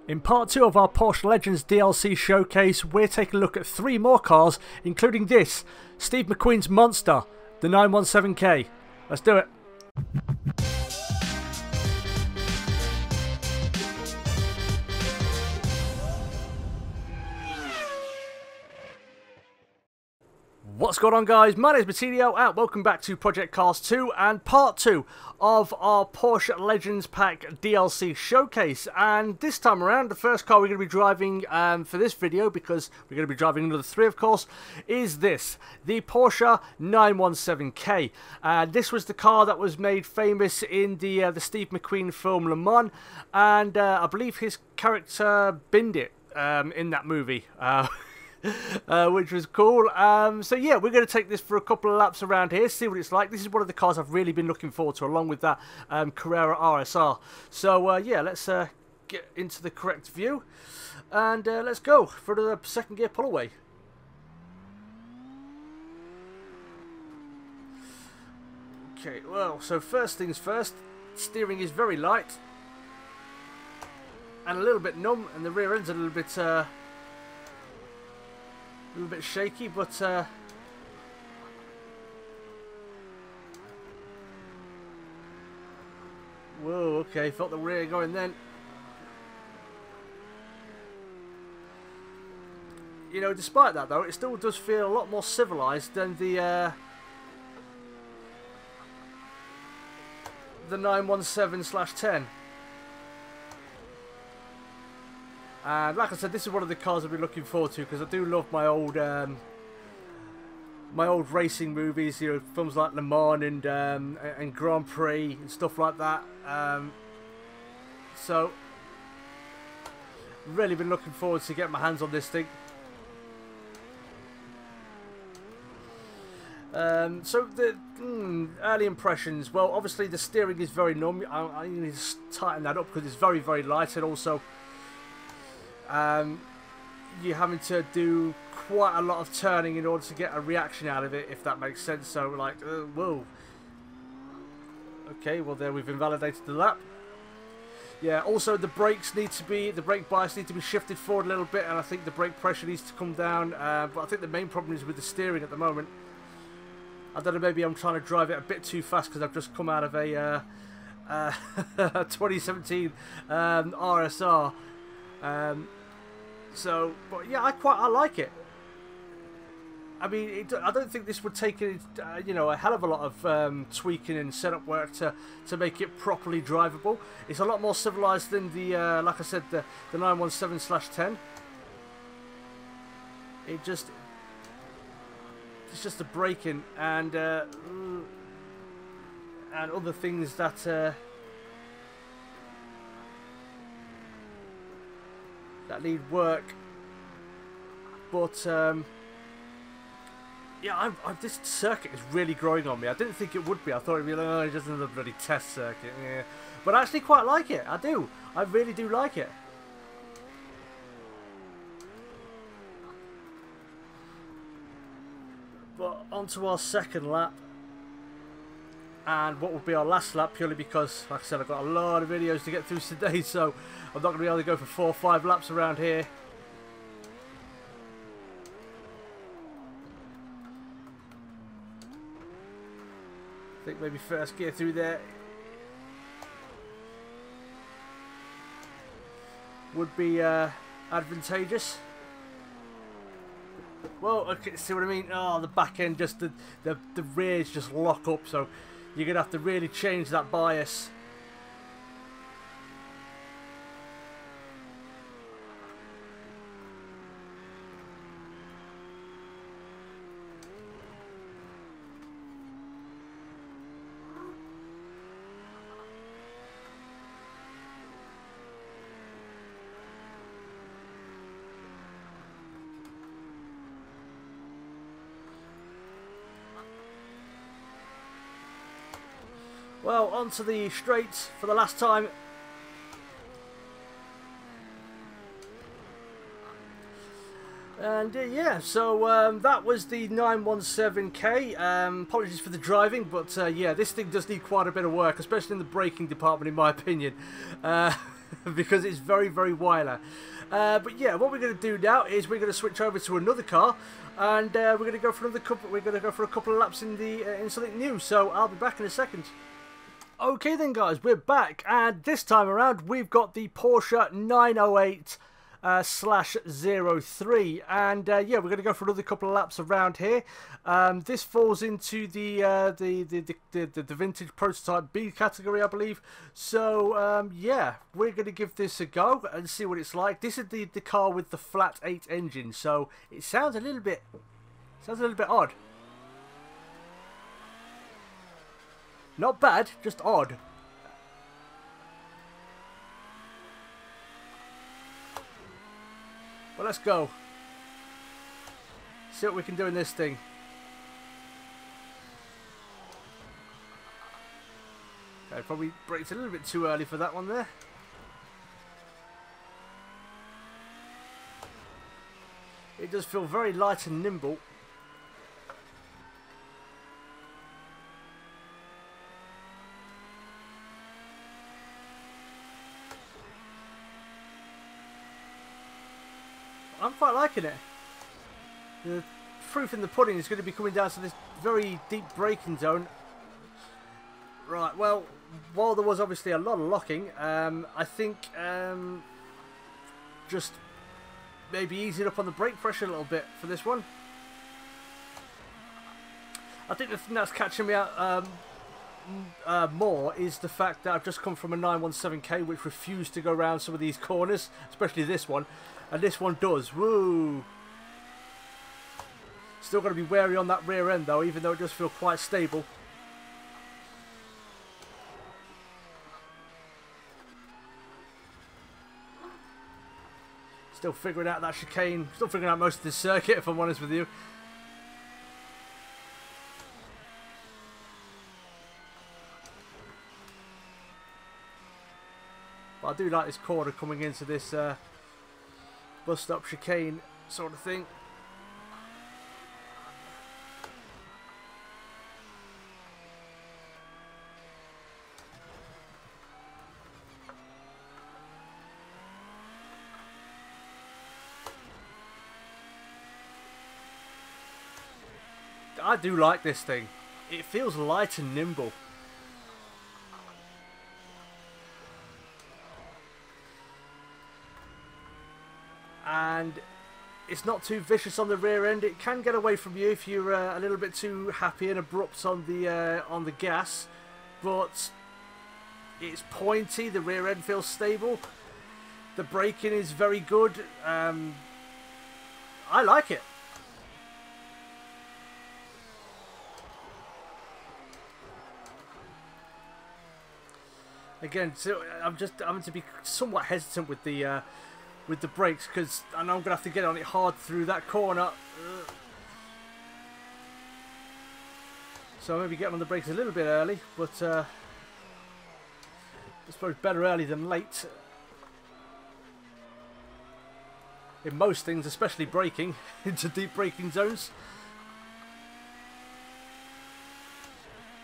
In part 2 of our Porsche Legends DLC showcase, we're taking a look at 3 more cars, including this, Steve McQueen's monster, the 917K. Let's do it. What's going on, guys? My name is Matilio and welcome back to Project Cars 2 and part 2 of our Porsche Legends Pack DLC showcase. And this time around, the first car we're going to be driving for this video, because we're going to be driving another 3 of course, is this, the Porsche 917K. This was the car that was made famous in the Steve McQueen film Le Mans, and I believe his character binned it in that movie. Which was cool. So yeah, we're going to take this for a couple of laps around here, see what it's like. This is one of the cars I've really been looking forward to, along with that Carrera RSR. So yeah, let's get into the correct view, and let's go for the second gear pull away. Okay, well, so first things first, steering is very light and a little bit numb, and the rear end's a little bit shaky, but whoa, okay, felt the rear going then. You know, despite that though, it still does feel a lot more civilized than the 917/10. And like I said, this is one of the cars I've been looking forward to, because I do love my old racing movies, you know, films like Le Mans and Grand Prix and stuff like that. So really been looking forward to getting my hands on this thing. So the early impressions, well, obviously the steering is very numb. I need to tighten that up because it's very, very light, and also you're having to do quite a lot of turning in order to get a reaction out of it, if that makes sense. So like, whoa. Okay, well there we've invalidated the lap. Yeah, also the brakes need to be, the brake bias need to be shifted forward a little bit, and I think the brake pressure needs to come down. But I think the main problem is with the steering at the moment. I don't know, maybe I'm trying to drive it a bit too fast because I've just come out of a 2017 RSR. So, but yeah, I like it. I mean, I don't think this would take you know, a hell of a lot of tweaking and setup work to make it properly drivable. It's a lot more civilized than the like I said, the 917/10. It's just the braking and other things that that need work, but yeah, this circuit is really growing on me. I didn't think it would be. I thought it'd be like, oh, it's just another bloody test circuit. Yeah. But I actually quite like it. I do. I really do like it. But onto our second lap, and what will be our last lap, purely because, like I said, I've got a lot of videos to get through today, so I'm not going to be able to go for 4 or 5 laps around here. I think maybe first gear through there would be advantageous. Well, okay, see what I mean? Oh, the back end, just the rears just lock up, so you're going to have to really change that bias. Well, onto the straights for the last time. And yeah, so that was the 917K. Apologies for the driving, but yeah, this thing does need quite a bit of work, especially in the braking department, in my opinion. because it's very, very wily. But yeah, what we're going to do now is we're going to switch over to another car, and we're going to go for another couple. We're going to go for a couple of laps in the in something new. So I'll be back in a second. Okay then, guys, we're back, and this time around we've got the Porsche 908 /03, and yeah, we're going to go for another couple of laps around here. This falls into the vintage prototype B category, I believe. So yeah, we're going to give this a go and see what it's like. This is the car with the flat 8 engine, so it sounds a little bit odd. Not bad, just odd. Well, let's go. See what we can do in this thing. Okay, probably braked a little bit too early for that one there. It does feel very light and nimble. I'm quite liking it. The proof in the pudding is going to be coming down to this very deep braking zone. Right, well, while there was obviously a lot of locking, I think just maybe easing up on the brake pressure a little bit for this one. I think the thing that's catching me out more is the fact that I've just come from a 917K which refused to go around some of these corners, especially this one. And this one does. Woo! Still got to be wary on that rear end though, even though it does feel quite stable. Still figuring out that chicane. Still figuring out most of this circuit, if I'm honest with you. But I do like this corner coming into this bus stop chicane sort of thing. I do like this thing. It feels light and nimble. And it's not too vicious on the rear end. It can get away from you if you're a little bit too happy and abrupt on the gas, but it's pointy. The rear end feels stable. The braking is very good. I like it. Again, so I'm to be somewhat hesitant with the brakes, because I know I'm gonna have to get on it hard through that corner. So maybe getting on the brakes a little bit early, but I suppose better early than late. In most things, especially braking into deep braking zones.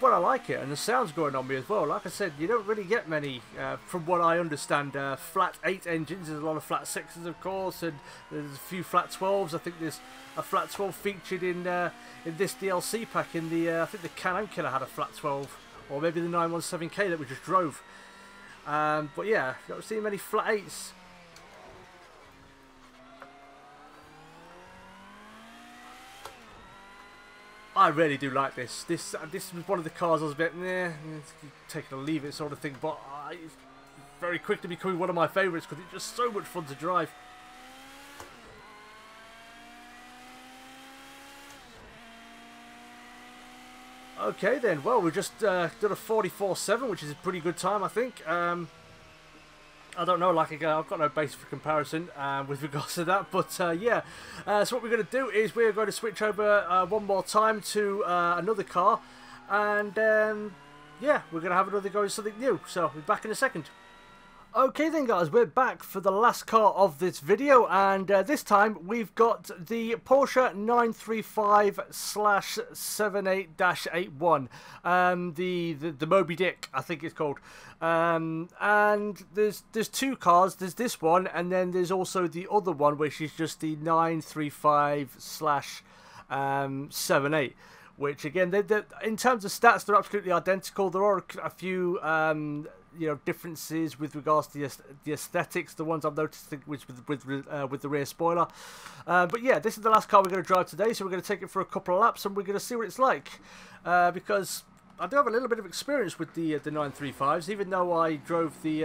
But I like it, and the sound's going on me as well. Like I said, you don't really get many, from what I understand, flat 8 engines. There's a lot of flat 6s, of course, and there's a few flat 12s. I think there's a flat 12 featured in this DLC pack. In the I think the Can-Am Killer had a flat 12, or maybe the 917K that we just drove. But yeah, you don't see many flat 8s. I really do like this. This was one of the cars I was a bit, nah, take it or leave it sort of thing, but it's very quickly becoming one of my favourites because it's just so much fun to drive. Okay then, well, we just done a 44.7, which is a pretty good time, I think. I don't know, like again, I've got no base for comparison with regards to that, but yeah. So what we're going to do is we're going to switch over one more time to another car, and yeah, we're going to have another go at something new. So we'll be back in a second. Okay then guys, we're back for the last car of this video, and this time we've got the Porsche 935/78-81, the Moby Dick, I think it's called. And there's two cars. There's this one, and then there's also the other one, which is just the 935/78. Which again, in terms of stats, they're absolutely identical. There are a few differences with regards to the aesthetics. The ones I've noticed with the rear spoiler. But yeah, this is the last car we're going to drive today, so we're going to take it for a couple of laps and we're going to see what it's like. Because I do have a little bit of experience with the 935s, even though I drove the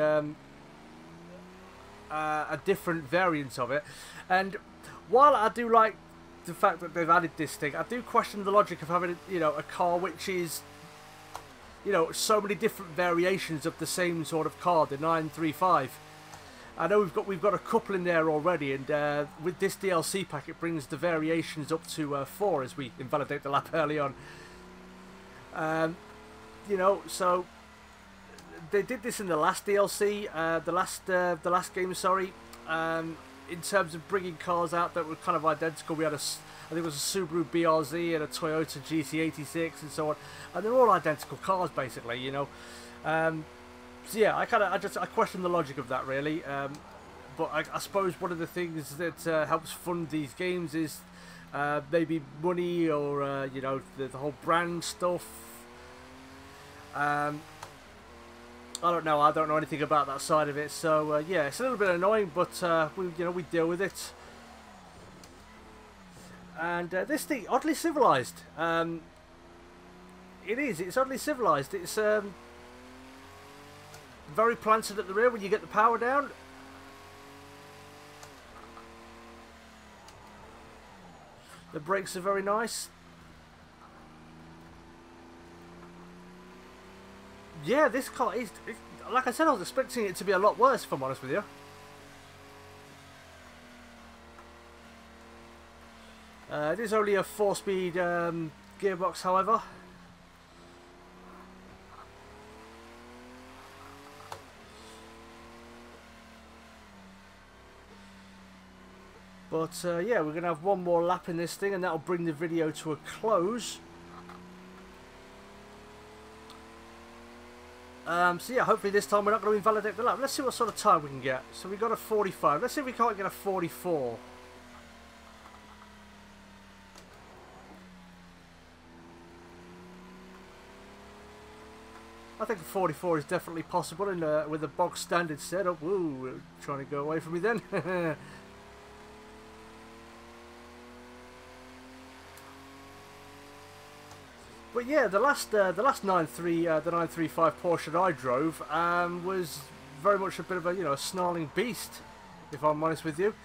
a different variant of it. And while I do like the fact that they've added this thing, I do question the logic of having a car which is so many different variations of the same sort of car, the 935. I know we've got a couple in there already, and with this DLC pack it brings the variations up to 4 as we invalidate the lap early on. So they did this in the last DLC, the last game, sorry. In terms of bringing cars out that were kind of identical, we had I think it was a Subaru BRZ and a Toyota GT86 and so on, and they're all identical cars basically, So yeah, I question the logic of that really. But I suppose one of the things that helps fund these games is maybe money, or the whole brand stuff. I don't know. I don't know anything about that side of it. So yeah, it's a little bit annoying, but we deal with it. And this thing, oddly civilized. It is. It's oddly civilized. It's very planted at the rear when you get the power down. The brakes are very nice. Yeah, this car is, like I said, I was expecting it to be a lot worse, if I'm honest with you. It is only a 4-speed gearbox, however. But yeah, we're going to have one more lap in this thing, and that'll bring the video to a close. So yeah, hopefully this time we're not going to invalidate the lap. Let's see what sort of time we can get. So we got a 45. Let's see if we can't get a 44. I think a 44 is definitely possible with a box standard setup. Ooh, trying to go away from me then. But yeah, the last 935 Porsche that I drove was very much a bit of a snarling beast, if I'm honest with you.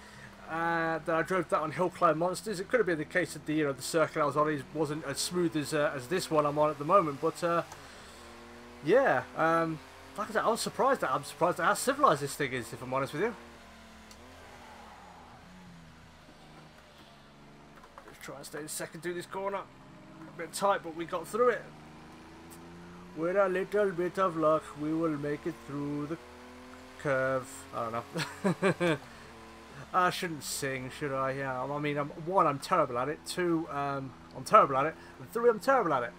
That I drove that on Hill Climb Monsters. It could have been the case that the circuit I was on wasn't as smooth as this one I'm on at the moment. But yeah, like I said, I'm surprised at how civilized this thing is, if I'm honest with you. Let's try and stay in second through this corner. A bit tight, but we got through it. With a little bit of luck, we will make it through the curve. I don't know. I shouldn't sing, should I? Yeah. I mean, one, I'm terrible at it. Two, I'm terrible at it. And three, I'm terrible at it.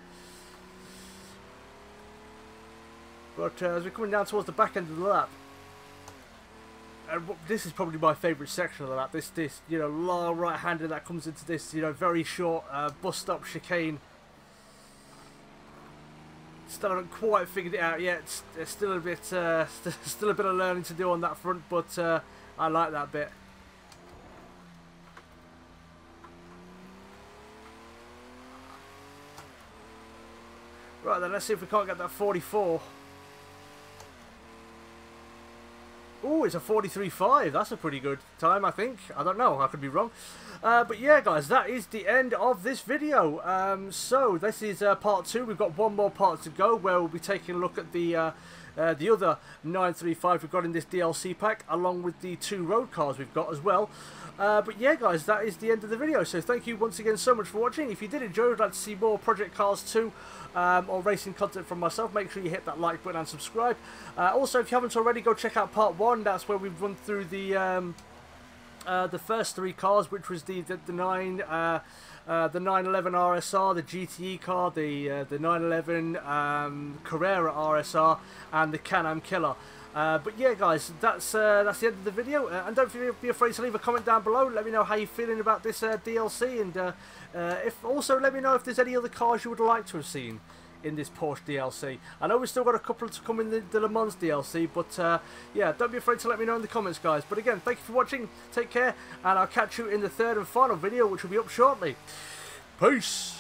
But as we're coming down towards the back end of the lap, and this is probably my favourite section of the lap. This long right-hander that comes into this very short bus stop chicane. Still haven't quite figured it out yet. There's still a bit of learning to do on that front, but I like that bit. Right then, let's see if we can't get that 44. Oh, it's a 43.5. That's a pretty good time, I think. I don't know. I could be wrong. But yeah, guys, that is the end of this video. So this is part 2. We've got one more part to go where we'll be taking a look at the the other 935 we've got in this DLC pack, along with the 2 road cars we've got as well. But yeah, guys, that is the end of the video. So thank you once again so much for watching. If you did enjoy, would like to see more Project Cars 2 or racing content from myself, make sure you hit that like button and subscribe. Also, if you haven't already, go check out part 1. That's where we've run through the first 3 cars, which was the 911 RSR, the GTE car, the 911 Carrera RSR, and the Can-Am Killer. But yeah, guys, that's the end of the video. And don't be afraid to leave a comment down below. Let me know how you're feeling about this DLC, and also let me know if there's any other cars you would like to have seen in this Porsche DLC. I know we've still got a couple to come in the Le Mans DLC, but yeah, don't be afraid to let me know in the comments, guys. But again, thank you for watching, take care, and I'll catch you in the 3rd and final video, which will be up shortly. Peace!